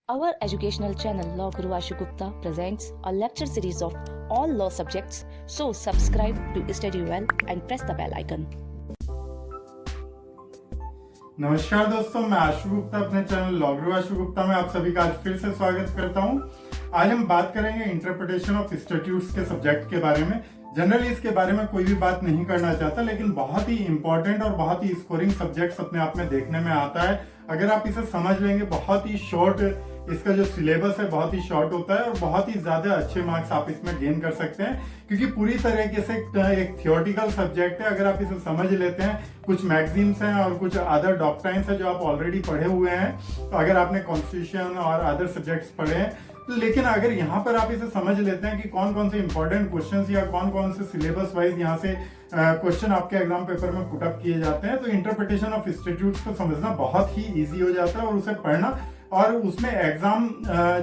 Our educational channel Law Guru Ashu Gupta presents a lecture series of all law subjects. So subscribe to study well and press the bell icon. नमस्कार दोस्तों, मैं आशु गुप्ता अपने channel law गुरु आशु गुप्ता में आप सभी का आज फिर से स्वागत करता हूं। आज हम बात करेंगे इंटरप्रिटेशन ऑफ स्टैट्यूट्स के सब्जेक्ट के बारे में। जनरली इसके बारे में कोई भी बात नहीं करना चाहता, लेकिन बहुत ही इंपॉर्टेंट और बहुत ही स्कोरिंग सब्जेक्ट्स अपने आप में देखने में आता है। अगर आप इसे समझ लेंगे, बहुत ही शॉर्ट इसका जो सिलेबस है बहुत ही शॉर्ट होता है और बहुत ही ज्यादा अच्छे मार्क्स आप इसमें गेन कर सकते हैं, क्योंकि पूरी तरीके से एक थियोरटिकल सब्जेक्ट है। अगर आप इसे समझ लेते हैं, कुछ मैगजीन्स हैं और कुछ अदर डॉक्ट्राइन्स हैं जो आप ऑलरेडी पढ़े हुए हैं, तो अगर आपने कॉन्स्टिट्यूशन और अदर सब्जेक्ट्स पढ़े हैं तो, लेकिन अगर यहाँ पर आप इसे समझ लेते हैं कि कौन कौन से इंपॉर्टेंट क्वेश्चंस या कौन कौन से सिलेबस वाइज यहाँ से क्वेश्चन आपके एग्जाम पेपर में पुटअप किए जाते हैं, तो इंटरप्रिटेशन ऑफ स्टैट्यूट्स को समझना बहुत ही इजी हो जाता है और उसे पढ़ना और उसमें एग्जाम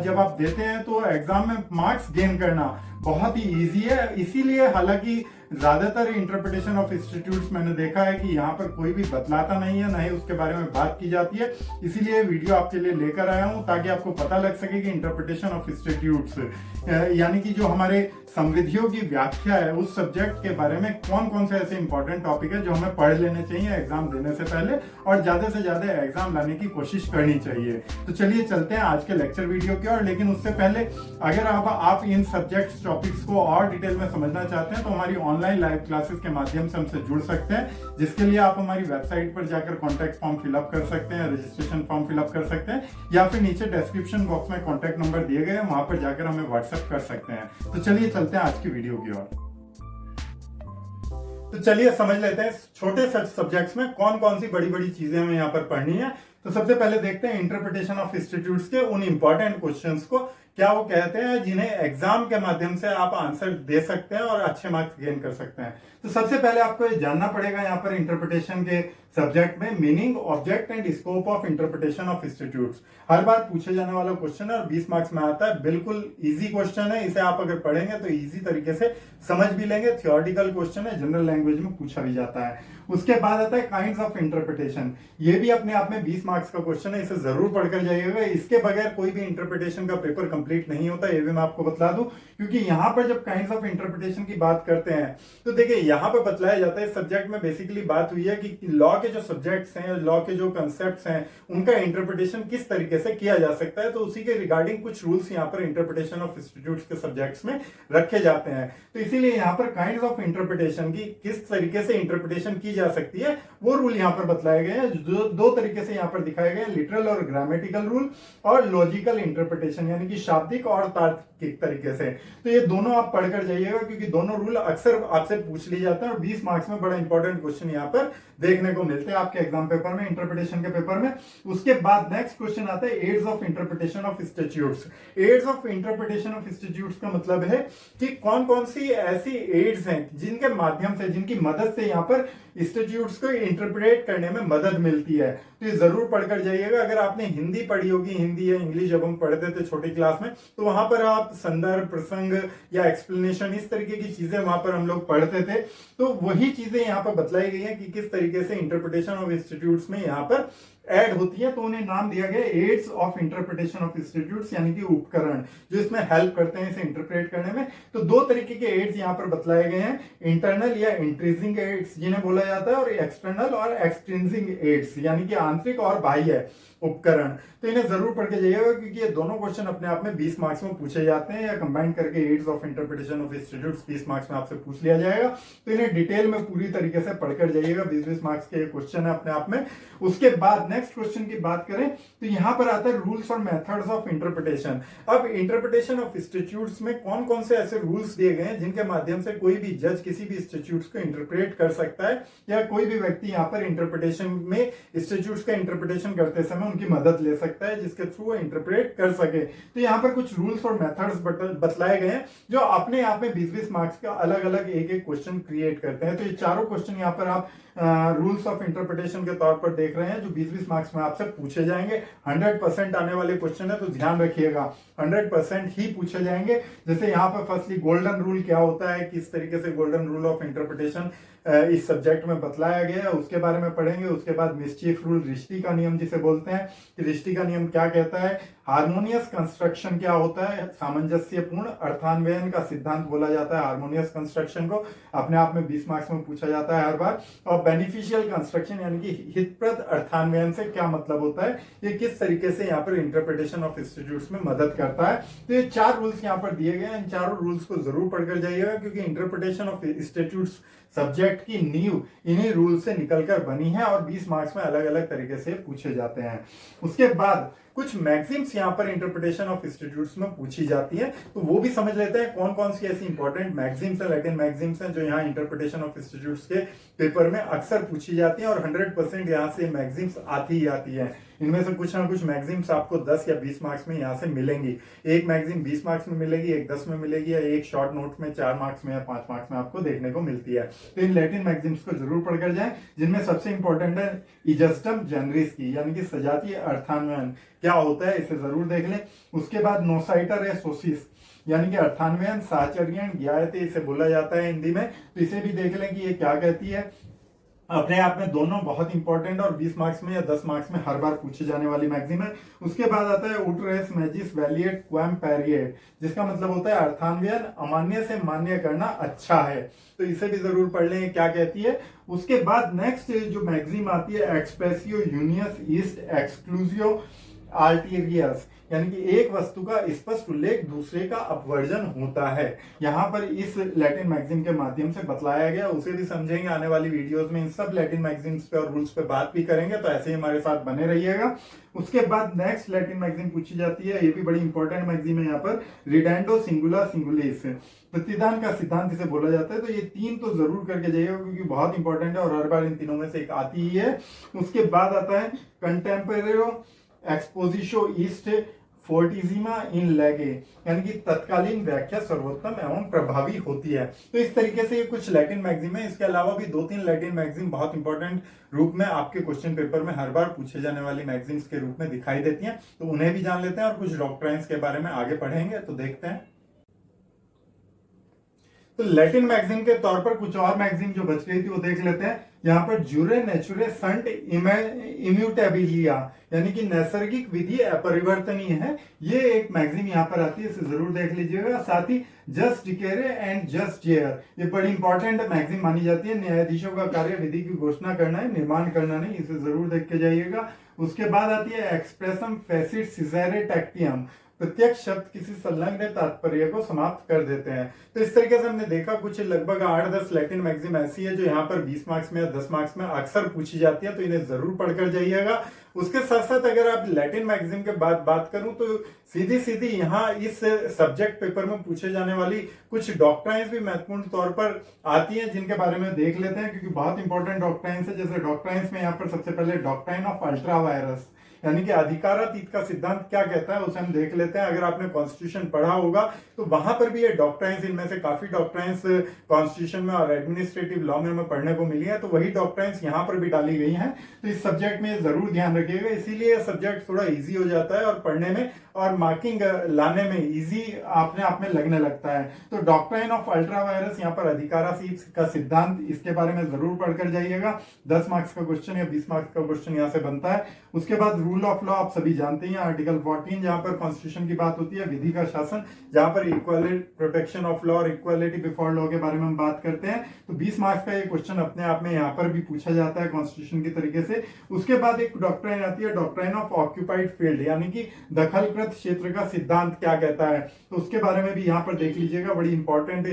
जब आप देते हैं तो एग्जाम में मार्क्स गेन करना बहुत ही इजी है। इसीलिए हालांकि ज्यादातर इंटरप्रिटेशन ऑफ इंस्टीट्यूट्स मैंने देखा है कि यहाँ पर कोई भी बतलाता नहीं है, ना ही उसके बारे में बात की जाती है। इसीलिए वीडियो आपके लिए लेकर आया हूँ ताकि आपको पता लग सके कि इंटरप्रिटेशन ऑफ इंस्टीट्यूट्स यानी कि जो हमारे संविधियों की व्याख्या है उस सब्जेक्ट के बारे में कौन कौन से ऐसे इंपॉर्टेंट टॉपिक है जो हमें पढ़ लेने चाहिए एग्जाम देने से पहले और ज्यादा से ज्यादा एग्जाम लाने की कोशिश करनी चाहिए। तो चलिए चलते हैं आज के लेक्चर वीडियो की ओर। लेकिन उससे पहले अगर आप इन सब्जेक्ट्स टॉपिक्स को और डिटेल में समझना चाहते हैं तो हमारी ऑनलाइन लाइव क्लासेस के माध्यम से हमसे जुड़ सकते हैं, जिसके लिए आप हमारी वेबसाइट पर जाकर कॉन्टैक्ट फॉर्म फिलअप कर सकते हैं, रजिस्ट्रेशन फॉर्म फिलअप कर सकते हैं, या फिर नीचे डिस्क्रिप्शन बॉक्स में कॉन्टैक्ट नंबर दिए गए हैं, वहां पर जाकर हमें व्हाट्सएप कर सकते हैं। तो चलिए चलते हैं आज की वीडियो की ओर। तो चलिए समझ लेते हैं छोटे सब्जेक्ट्स में कौन कौन सी बड़ी बड़ी चीजें हमें यहाँ पर पढ़नी है। तो सबसे पहले देखते हैं इंटरप्रिटेशन ऑफ इंस्टीट्यूट्स के उन इंपॉर्टेंट क्वेश्चंस को, क्या वो कहते हैं जिन्हें एग्जाम के माध्यम से आप आंसर दे सकते हैं और अच्छे मार्क्स गेन कर सकते हैं। तो सबसे पहले आपको ये जानना पड़ेगा यहाँ पर इंटरप्रिटेशन के सब्जेक्ट में meaning, object and scope of interpretation of institutes. हर बार पूछे जाने वाला क्वेश्चन है और 20 मार्क्स में आता है। बिल्कुल इजी क्वेश्चन है, इसे आप अगर पढ़ेंगे तो इजी तरीके से समझ भी लेंगे। थियोरटिकल क्वेश्चन है, जनरल लैंग्वेज में पूछा भी जाता है। उसके बाद आता है काइंड्स ऑफ इंटरप्रिटेशन। ये भी अपने आप में 20 मार्क्स का क्वेश्चन है, इसे जरूर पढ़कर जाइएगा। इसके बगैर कोई भी इंटरप्रिटेशन का पेपर कंप्लीट नहीं होता, ये भी मैं आपको बता दूं, क्योंकि यहाँ पर जब काइंड्स ऑफ इंटरप्रिटेशन की बात करते हैं तो देखिए यहाँ पर बतलाया जाता है इस सब्जेक्ट में बेसिकली बात हुई है कि लॉ के जो सब्जेक्ट्स हैं, लॉ के जो कंसेप्ट्स हैं, उनका इंटरप्रिटेशन किस तरीके से किया जा सकता है। तो उसी के रिगार्डिंग कुछ रूल्स यहाँ पर इंटरप्रिटेशन ऑफ इंस्टीट्यूट्स के सब्जेक्ट्स में रखे जाते हैं। तो इसीलिए यहाँ पर काइंड्स ऑफ इंटरप्रिटेशन की किस तरीके से इंटरप्रिटेशन की जा सकती है वो रूल यहाँ पर बतलाए गए हैं। दो तरीके से यहाँ पर दिखाए गए हैं, लिटरल और ग्रामेटिकल रूल और लॉजिकल इंटरप्रिटेशन यानी कि शाब्दिक और तार्किक तरीके से। तो ये दोनों आप पढ़कर जाइएगा, क्योंकि दोनों रूल अक्सर आपसे पूछ लिए जाते हैं और 20 मार्क्स में बड़ा इंपॉर्टेंट क्वेश्चन यहाँ पर देखने को मिलते हैं आपके एग्जाम पेपर में, इंटरप्रिटेशन के पेपर में। उसके बाद नेक्स्ट क्वेश्चन आता है aids of interpretation of institutes. Aids of interpretation of institutes का मतलब है कि कौन कौन सी ऐसी एड्स हैं जिनके माध्यम से, जिनकी मदद से यहाँ पर इंस्टीट्यूट्स को इंटरप्रेट करने में मदद मिलती है। तो ये जरूर पढ़कर जाइएगा। अगर आपने हिंदी पढ़ी होगी, हिंदी या इंग्लिश जब हम पढ़ते थे छोटी क्लास में, तो वहां पर आप संदर्भ, प्रसंग या एक्सप्लेनेशन, इस तरीके की चीजें वहां पर हम लोग पढ़ते थे। तो वही चीजें यहाँ पर बतलाई गई हैं कि किस तरीके से इंटरप्रिटेशन ऑफ इंस्टीट्यूट्स में यहाँ पर ऐड होती है। तो उन्हें नाम दिया गया aids of interpretation of institutes, यानी कि उपकरण जो इसमें हेल्प करते हैं इसे इंटरप्रेट करने में। तो दो तरीके के एड्स यहाँ पर बतलाए गए हैं, इंटरनल या इंट्रिंसिक एड्स जिन्हें बोला जाता है, और एक्सटर्नल और एक्सट्रिंसिक एड्स यानी कि आंतरिक और बाह्य उपकरण। तो इन्हें जरूर पढ़ के जाइएगा, क्योंकि ये दोनों क्वेश्चन अपने आप में 20 मार्क्स में पूछे जाते हैं, या कंबाइन करके aids of interpretation of institutes 20 marks में आपसे पूछ लिया जाएगा। तो इन्हें डिटेल में पूरी तरीके से पढ़कर जाइएगा, 20-20 मार्क्स के क्वेश्चन है अपने आप में। उसके बाद नेक्स्ट क्वेश्चन की बात करें तो यहाँ पर आता है रूल्स और मेथड्स ऑफ इंटरप्रिटेशन। अब इंटरप्रिटेशन ऑफ इंस्टीट्यूट्स में कौन कौन से ऐसे रूल्स दिए गए हैं जिनके माध्यम से कोई भी जज किसी भी इंस्टीट्यूट्स को इंटरप्रेट कर सकता है, या कोई भी व्यक्ति यहाँ पर इंटरप्रिटेशन में इंस्टीट्यूट्स का इंटरप्रिटेशन करते समय उनकी मदद ले सकता है, जिसके थ्रू वो इंटरप्रेट कर सके। तो यहाँ पर कुछ रूल्स और मेथड्स बतलाए गए हैं जो अपने आप में 20-20 मार्क्स का अलग अलग एक एक क्वेश्चन क्रिएट करते हैं। तो ये चारों क्वेश्चन यहाँ पर आप रूल्स ऑफ इंटरप्रिटेशन के तौर पर देख रहे हैं, जो 20-20 मार्क्स में आपसे पूछे जाएंगे। 100% आने वाले क्वेश्चन है, तो ध्यान रखिएगा 100% ही पूछे जाएंगे। जैसे यहाँ पर फर्स्टली गोल्डन रूल क्या होता है, किस तरीके से गोल्डन रूल ऑफ इंटरप्रिटेशन इस सब्जेक्ट में बतलाया गया है उसके बारे में पढ़ेंगे। उसके बाद मिस्चीफ रूल, रिश्ती का नियम जिसे बोलते हैं, कि रिश्ती का नियम क्या कहता है, हार्मोनियस कंस्ट्रक्शन क्या होता है, सामंजस्यपूर्ण अर्थान्वयन का सिद्धांत बोला जाता है हार्मोनियस कंस्ट्रक्शन को, अपने आप में 20 मार्क्स में पूछा जाता है हर बार। और बेनिफिशियल कंस्ट्रक्शन यानी कि हितप्रद अर्थान्वयन से क्या मतलब होता है, ये किस तरीके से यहाँ पर इंटरप्रिटेशन ऑफ इंस्टीट्यूट्स में मदद करता है। तो ये 4 रूल्स यहाँ पर दिए गए हैं, इन चारों रूल्स को जरूर पढ़कर जाइएगा, क्योंकि इंटरप्रिटेशन ऑफ इंस्टीट्यूट्स सब्जेक्ट की नींव इन्हीं रूल से निकलकर बनी है और 20 मार्क्स में अलग अलग तरीके से पूछे जाते हैं। उसके बाद कुछ मैगजीम्स यहाँ पर इंटरप्रिटेशन ऑफ इंस्टीट्यूट्स में पूछी जाती है, तो वो भी समझ लेते हैं कौन कौन सी ऐसी इंपॉर्टेंट मैगजीम्स है, लैटिन मैगजीम्स हैं जो यहाँ इंटरप्रिटेशन ऑफ इंस्टीट्यूट्स के पेपर में अक्सर पूछी जाती है और 100% यहाँ से मैगजीम्स आती ही आती है। इनमें से कुछ ना कुछ मैगजीम्स आपको 10 या 20 मार्क्स में यहाँ से मिलेंगी। एक मैगजीन 20 मार्क्स में मिलेगी, एक 10 में मिलेगी, या एक शॉर्ट नोट में 4 मार्क्स में या 5 मार्क्स में आपको देखने को मिलती है। तो इन लैटिन मैगजीम्स को जरूर पढ़कर जाएं, जिनमें सबसे इंपॉर्टेंट है इजस्टम जनरिस की, यानी कि सजातीय अर्थान्वयन क्या होता है, इसे जरूर देख लें। उसके बाद नोसाइटर है सोसिस, यानी कि अर्थान्वयन साहचर्यण ज्ञायते इसे बोला जाता है हिंदी में, तो इसे भी देख लें कि ये क्या कहती है। अपने आप में दोनों बहुत इंपॉर्टेंट और 20 मार्क्स में या 10 मार्क्स में हर बार पूछे जाने वाली मैगजीम है। उसके बाद आता है उटरेस मैजिस वैलिएट क्वैम पैरिएट, जिसका मतलब होता है अर्थान्वयन अमान्य से मान्य करना अच्छा है, तो इसे भी जरूर पढ़ लें क्या कहती है। उसके बाद नेक्स्ट जो मैगजीम आती है एक्सप्रेसियो यूनियस ईस्ट एक्सक्लूसियो आल्टीरियस, यानी कि एक वस्तु का स्पष्ट उल्लेख दूसरे का अपवर्जन होता है। यहाँ पर इस लैटिन मैगजीन के माध्यम से बतलाया गया, उसे भी समझेंगे आने वाली वीडियोस में। इन सब लैटिन मैगजीन्स पे और रूल्स पे बात भी करेंगे, तो ऐसे ही हमारे साथ बने रहिएगा। उसके बाद नेक्स्ट लैटिन मैगजीन पूछी जाती है, ये भी बड़ी इंपॉर्टेंट मैगजीन है यहाँ पर, रिडेंडो सिंगुला सिंगुलिस, प्रतिदान का सिद्धांत जिसे बोला जाता है। तो ये 3 तो जरूर करके जाइएगा, क्योंकि बहुत इंपॉर्टेंट है और हर बार इन तीनों में से एक आती ही है। उसके बाद आता है कंटेम्परेरो एक्सपोजिशो ईस्ट फोर्टिजिमा इन लेगे, यानी कि तत्कालीन व्याख्या सर्वोत्तम एवं प्रभावी होती है। तो इस तरीके से ये कुछ लैटिन मैगजीन है। इसके अलावा भी 2-3 लैटिन मैगजीन बहुत इंपॉर्टेंट रूप में आपके क्वेश्चन पेपर में हर बार पूछे जाने वाली मैगजीन्स के रूप में दिखाई देती हैं, तो उन्हें भी जान लेते हैं और कुछ डॉक्ट्राइन्स के बारे में आगे पढ़ेंगे, तो देखते हैं। तो लैटिन मैगजीन के तौर पर कुछ और मैगजीन जो बच गई थी वो देख लेते हैं। यहाँ पर जूरे नेचुरे संट इम्यूटेबिलिया, यानी कि नैसर्गिक विधि अपरिवर्तनीय है, ये एक मैगजीन यहाँ पर आती है, इसे जरूर देख लीजिएगा। साथ ही जस्ट डिकेरे एंड जस्ट जेयर, ये बड़ी इंपॉर्टेंट मैगजीन मानी जाती है। न्यायाधीशों का कार्य विधि की घोषणा करना है, निर्माण करना नहीं, इसे जरूर देख के जाइएगा। उसके बाद आती है एक्सप्रेसम फेसिट सिजेरे टैक्टियम, प्रत्येक शब्द किसी संलग्न तात्पर्य को समाप्त कर देते हैं। तो इस तरीके से हमने देखा कुछ लगभग 8-10 लैटिन मैगजीन ऐसी है जो यहाँ पर 20 मार्क्स में या 10 मार्क्स में अक्सर पूछी जाती है, तो इन्हें जरूर पढ़कर जाइएगा। उसके साथ साथ अगर आप लैटिन मैगजीन के बाद बात करूं तो सीधी सीधी यहाँ इस सब्जेक्ट पेपर में पूछे जाने वाली कुछ डॉक्ट्राइन्स भी महत्वपूर्ण तौर पर आती हैं, जिनके बारे में देख लेते हैं, क्योंकि बहुत इंपॉर्टेंट डॉक्ट्राइन्स है। जैसे डॉक्ट्राइन्स में यहाँ पर सबसे पहले डॉक्ट्राइन ऑफ अल्ट्रा वायरस, यानी कि अधिकारातीत का सिद्धांत क्या कहता है, उसे हम देख लेते हैं। अगर आपने कॉन्स्टिट्यूशन पढ़ा होगा तो वहां पर भी ये डॉक्ट्राइन्स, इनमें से काफी डॉक्ट्राइन्स कॉन्स्टिट्यूशन में और एडमिनिस्ट्रेटिव लॉ में हमें पढ़ने को मिली है, तो वही डॉक्ट्राइन्स यहाँ पर भी डाली गई हैं। तो इस सब्जेक्ट में जरूर ध्यान रखिएगा, इसीलिए सब्जेक्ट थोड़ा ईजी हो जाता है और पढ़ने में और मार्किंग लाने में ईजी अपने आप में लगने लगता है। तो डॉक्ट्राइन ऑफ अल्ट्रा वायरस, यहाँ पर अधिकारातीत का सिद्धांत, इसके बारे में जरूर पढ़कर जाइएगा। 10 मार्क्स का क्वेश्चन या 20 मार्क्स का क्वेश्चन यहाँ से बनता है। उसके बाद रूल ऑफ लॉ आप सभी जानते हैं, आर्टिकल 14 जहां पर कॉन्स्टिट्यूशन की बात होती है, विधि का शासन, जहां पर इक्वलिटी प्रोटेक्शन ऑफ लॉ और इक्वालिटी बिफोर लॉ के बारे में हम बात करते हैं। तो 20 मार्क्स का ये क्वेश्चन अपने आप में यहाँ पर भी पूछा जाता है कॉन्स्टिट्यूशन की तरीके से। उसके बाद एक डॉक्ट्राइन आती है, डॉक्ट्राइन ऑफ ऑक्यूपाइड फील्ड, यानी कि दखलकृत क्षेत्र का सिद्धांत क्या कहता है, तो उसके बारे में भी यहाँ पर देख लीजिएगा। बड़ी इंपॉर्टेंट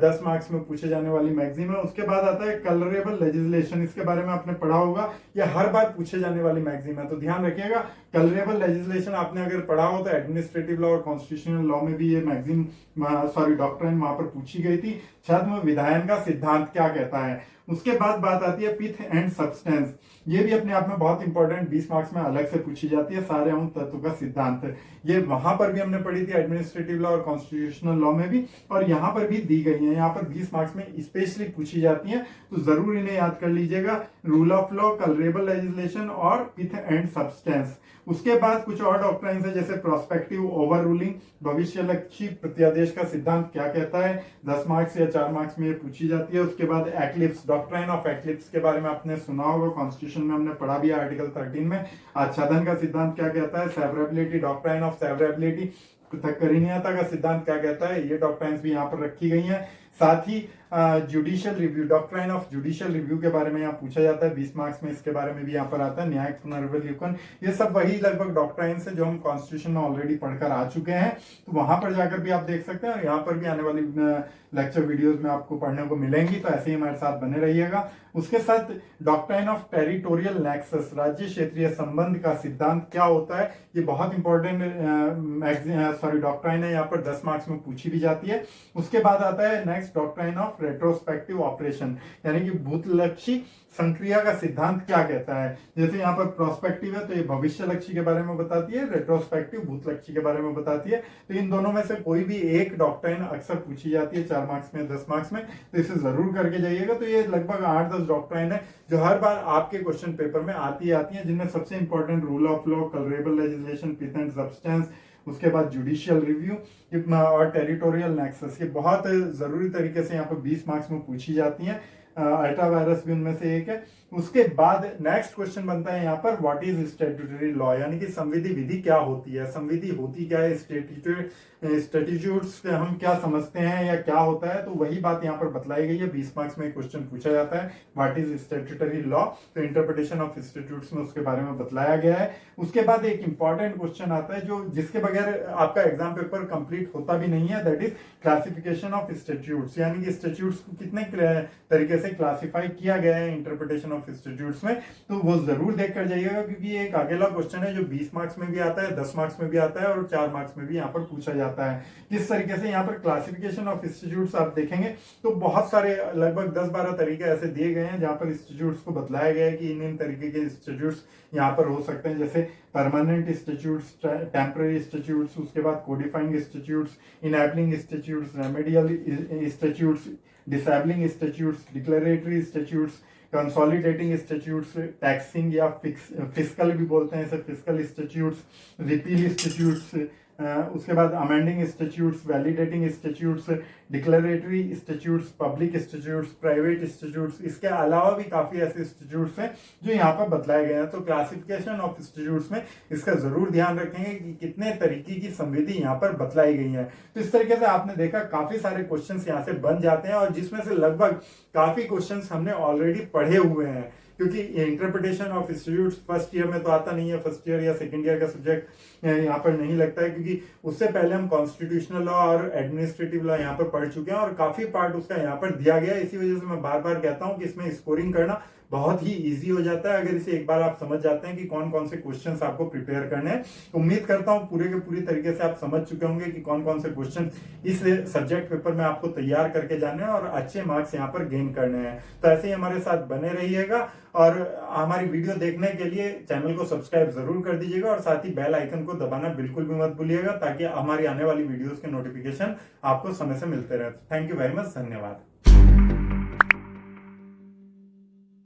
10 मार्क्स में पूछे जाने वाली मैगजीन है। उसके बाद आता है कलरेबल लेजिस्लेशन, इसके बारे में आपने पढ़ा होगा, यह हर बार पूछे जाने वाली मैगजीन है, तो ध्यान रखिएगा। कलरेबल लेजिस्लेशन आपने अगर पढ़ा हो तो एडमिनिस्ट्रेटिव लॉ और कॉन्स्टिट्यूशनल लॉ में भी ये मैगजीन डॉक्ट्राइन वहां पर पूछी गई थी। छद्म विधायन का सिद्धांत क्या कहता है। उसके बाद बात आती है पिथ एंड सब्सटेंस, ये भी अपने आप में बहुत इंपॉर्टेंट 20 मार्क्स में अलग से पूछी जाती है, सारे उन तत्व का सिद्धांत। ये वहां पर भी हमने पढ़ी थी एडमिनिस्ट्रेटिव लॉ और कॉन्स्टिट्यूशनल लॉ में भी, और यहाँ पर भी दी गई है। यहाँ पर 20 मार्क्स में स्पेशली पूछी जाती है, तो जरूर इन्हें याद कर लीजिएगा। Rule of law, colourable legislation और पिथ एंड सब्सटेंस। उसके बाद कुछ और डॉक्ट्राइन्स है जैसे प्रोस्पेक्टिव ओवर रूलिंग, भविष्यलक्षी प्रत्यादेश का सिद्धांत क्या कहता है, 10 मार्क्स या 4 मार्क्स में ये पूछी जाती है। उसके बाद एक्लिप्स, डॉक्ट्राइन ऑफ एक्लिप्स के बारे में आपने सुना होगा, कॉन्स्टिट्यूशन में हमने पढ़ा भी आर्टिकल 13 में। आच्छादन का सिद्धांत क्या कहता है, सेवरेबिलिटी, डॉक्ट्राइन ऑफ सेवरेबिलिटी, पृथक्करणीयता का सिद्धांत क्या कहता है, ये डॉक्ट्राइन्स भी यहाँ पर रखी गई हैं। साथ ही judicial review, doctrine of judicial review के बारे में यहाँ पूछा जाता है, 20 मार्क्स में इसके बारे में भी यहाँ पर आता है। न्यायिक पुनर्विलोकन, ये सब वही लगभग डॉक्ट्राइन्स है जो हम कॉन्स्टिट्यूशन में ऑलरेडी पढ़कर आ चुके हैं, तो वहां पर जाकर भी आप देख सकते हैं। यहाँ पर भी आने वाली लेक्चर वीडियोस में आपको पढ़ने को मिलेंगी, तो ऐसे ही हमारे साथ बने रहिएगा। उसके साथ डॉक्ट्राइन ऑफ टेरिटोरियल नेक्सस, राज्य क्षेत्रीय संबंध का सिद्धांत क्या होता है, ये बहुत इंपॉर्टेंट डॉक्ट्राइन है, यहाँ पर 10 मार्क्स में पूछी भी जाती है। उसके बाद आता है next doctrine of retrospective operation, यानी कि भूतलक्षी संक्रिया का सिद्धांत क्या कहता है। जैसे यहाँ पर प्रोस्पेक्टिव है तो ये भविष्यलक्षी के बारे में बताती है, रेट्रोस्पेक्टिव भूतलक्षी के बारे में बताती है। तो इन दोनों में से कोई भी एक डॉक्ट्राइन अक्सर पूछी जाती है 4 मार्क्स में, 10 मार्क्स में, तो इसे जरूर करके जाइएगा। तो ये लगभग 8-10 डॉक्ट्राइन है जो हर बार आपके क्वेश्चन पेपर में आती है, जिनमें सबसे important rule of law, colourable legislation, pith and substance, उसके बाद जुडिशियल रिव्यू और टेरिटोरियल नेक्सस, ये बहुत जरूरी तरीके से यहाँ पर 20 मार्क्स में पूछी जाती हैं। अल्ट्रा वायरस भी उनमें से एक है। उसके बाद नेक्स्ट क्वेश्चन बनता है यहाँ पर व्हाट इज स्टैट्यूटरी लॉ, यानी कि संविधि विधि क्या होती है, संविधि होती क्या है, स्टैट्यूट्स हम क्या समझते हैं या क्या होता है, तो वही बात यहाँ पर बतलाई गई है। 20 मार्क्स में एक क्वेश्चन पूछा जाता है व्हाट इज स्टैट्यूटरी लॉ, तो इंटरप्रिटेशन ऑफ स्टैट्यूट्स में उसके बारे में बतलाया गया है। उसके बाद एक इंपॉर्टेंट क्वेश्चन आता है जो जिसके बगैर आपका एग्जाम पेपर कंप्लीट होता भी नहीं है, that is classification of statutes, यानी कि स्टैट्यूट्स को कितने तरीके से क्लासिफाई किया गया है इंटरप्रिटेशन ऑफ स्टैट्यूट्स में, तो वो जरूर देख कर जाइएगा, क्योंकि ये एक अकेला क्वेश्चन है जो 20 मार्क्स में भी आता है, 10 मार्क्स में भी आता है और 4 मार्क्स में भी यहाँ पर पूछा जाता है। किस तरीके से यहाँ पर क्लासिफिकेशन ऑफ इंस्टीट्यूट्स आप देखेंगे तो बहुत सारे लगभग 10-12 तरीके ऐसे दिए गए हैं जहाँ पर इंस्टीट्यूट्स को बतलाया गया है कि इन तरीके के इंस्टीट्यूट्स यहाँ पर हो सकते हैं, जैसे परमानेंट इंस्टीट्यूट्स, टेम्पररी इंस्टीट्यूट्स, उसके बाद codifying institutes, enabling institutes, remedial institutes, disabling institutes, declaratory institutes, consolidating institutes, taxing या फिस्कल भी बोलते हैं इसे, फिस्कल इंस्टीट्यूट्स, रिपील इंस्टीट्यूट्स, उसके बाद amending institutes, validating institutes, declaratory institutes, public institutes, private institutes, इसके अलावा भी काफी ऐसे इंस्टीट्यूट्स हैं जो यहाँ पर बतलाए गए हैं। तो क्लासिफिकेशन ऑफ इंस्टीट्यूट्स में इसका जरूर ध्यान रखेंगे कि कितने तरीके की संविधि यहाँ पर बतलाई गई है। तो इस तरीके से आपने देखा काफी सारे क्वेश्चंस यहाँ से बन जाते हैं, और जिसमें से लगभग काफी क्वेश्चंस हमने ऑलरेडी पढ़े हुए हैं, क्योंकि interpretation of institutes first year में तो आता नहीं है, फर्स्ट ईयर या सेकंड ईयर का सब्जेक्ट यहाँ पर नहीं लगता है, क्योंकि उससे पहले हम कॉन्स्टिट्यूशनल लॉ और एडमिनिस्ट्रेटिव लॉ यहाँ पर पढ़ चुके हैं और काफी पार्ट उसका यहाँ पर दिया गया है। इसी वजह से मैं बार बार कहता हूँ कि इसमें स्कोरिंग करना बहुत ही इजी हो जाता है अगर इसे एक बार आप समझ जाते हैं कि कौन कौन से क्वेश्चंस आपको प्रिपेयर करने हैं। उम्मीद करता हूं पूरे के पूरी तरीके से आप समझ चुके होंगे कि कौन कौन से क्वेश्चन इस सब्जेक्ट पेपर में आपको तैयार करके जाने हैं और अच्छे मार्क्स यहाँ पर गेन करने हैं। तो ऐसे ही हमारे साथ बने रहिएगा और हमारी वीडियो देखने के लिए चैनल को सब्सक्राइब जरूर कर दीजिएगा और साथ ही बेल आइकन को दबाना बिल्कुल भी मत भूलिएगा, ताकि हमारी आने वाली वीडियोस के नोटिफिकेशन आपको समय से मिलते रहे। थैंक यू वेरी मच, धन्यवाद।